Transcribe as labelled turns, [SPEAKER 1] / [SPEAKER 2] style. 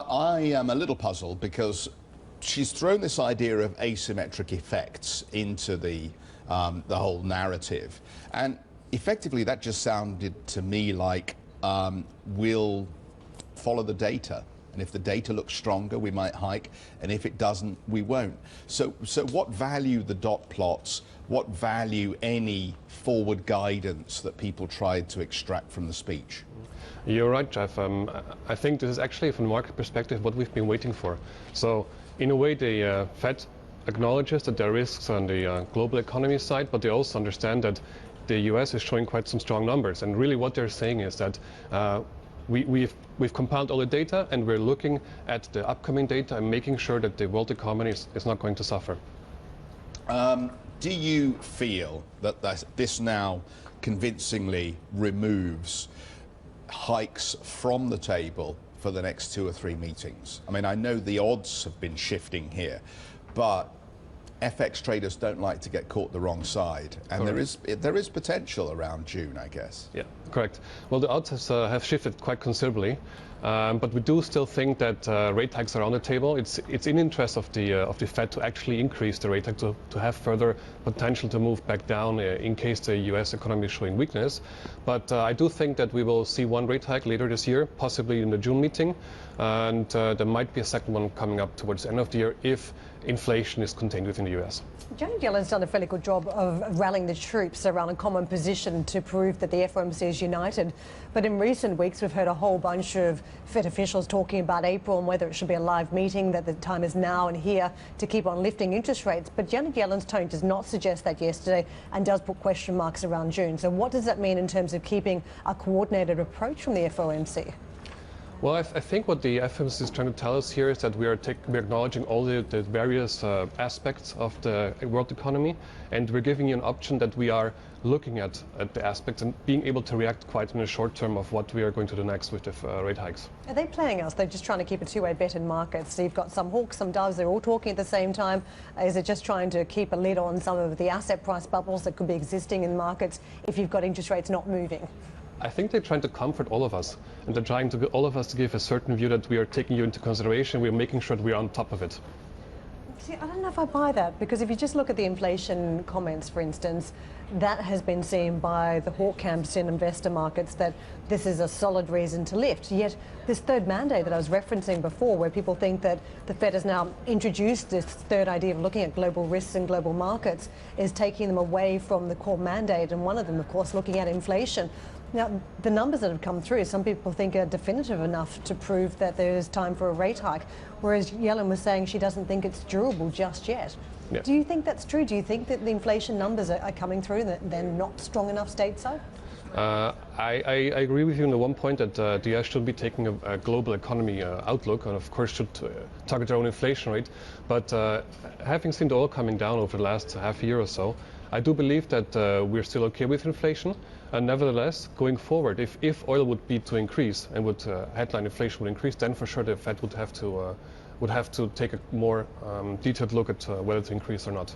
[SPEAKER 1] I am a little puzzled because she's thrown this idea of asymmetric effects into the whole narrative, and effectively that just sounded to me like we'll follow the data, and if the data looks stronger we might hike, and if it doesn't we won't. So what value the dot plots, what value any forward guidance that people tried to extract from the speech?
[SPEAKER 2] You're right, Jeff. I think this is actually, from the market perspective, what we've been waiting for. So, in a way, the Fed acknowledges that there are risks on the global economy side, but they also understand that the US is showing quite some strong numbers. And really what they're saying is that we've compiled all the data, and we're looking at the upcoming data and making sure that the world economy is not going to suffer.
[SPEAKER 1] Do you feel that this now convincingly removes hikes from the table for the next 2 or 3 meetings? I mean, I know the odds have been shifting here, but FX traders don't like to get caught the wrong side, and there is potential around June, I guess.
[SPEAKER 2] Yeah, correct. Well, the odds have shifted quite considerably, but we do still think that rate hikes are on the table. It's in interest of the Fed to actually increase the rate hike to have further potential to move back down in case the US economy is showing weakness. But I do think that we will see one rate hike later this year, possibly in the June meeting, and there might be a second one coming up towards the end of the year if inflation is contained within the US.
[SPEAKER 3] Janet Yellen's done a fairly good job of rallying the troops around a common position to prove that the FOMC is united. But in recent weeks, we've heard a whole bunch of Fed officials talking about April and whether it should be a live meeting, that the time is now and here to keep on lifting interest rates. But Janet Yellen's tone does not suggest that yesterday and does put question marks around June. So what does that mean in terms of keeping a coordinated approach from the FOMC?
[SPEAKER 2] Well, I think what the FOMC is trying to tell us here is that we're acknowledging all the various aspects of the world economy, and we're giving you an option that we are looking at the aspects and being able to react quite in the short term of what we are going to do next with the rate hikes.
[SPEAKER 3] Are they playing us? They're just trying to keep a two-way bet in markets. So you've got some hawks, some doves, they're all talking at the same time. Is it just trying to keep a lid on some of the asset price bubbles that could be existing in markets if you've got interest rates not moving?
[SPEAKER 2] I think they're trying to comfort all of us, and they're trying to get all of us to give a certain view that we are taking you into consideration, we're making sure that we're on top of it.
[SPEAKER 3] See, I don't know if I buy that, because if you just look at the inflation comments, for instance, that has been seen by the hawk camps in investor markets that this is a solid reason to lift. Yet this third mandate that I was referencing before, where people think that the Fed has now introduced this third idea of looking at global risks and global markets, is taking them away from the core mandate, and one of them, of course, looking at inflation. Now, the numbers that have come through, some people think are definitive enough to prove that there is time for a rate hike, whereas Yellen was saying she doesn't think it's durable just yet. Yeah. Do you think that's true? Do you think that the inflation numbers are coming through and that they're not strong enough stateside?
[SPEAKER 2] I agree with you on the one point that the US should be taking a global economy outlook, and of course should target their own inflation rate. But having seen the oil coming down over the last half year or so, I do believe that we're still okay with inflation. And nevertheless, going forward, if oil would be to increase and would headline inflation would increase, then for sure the Fed would have to take a more detailed look at whether to increase or not.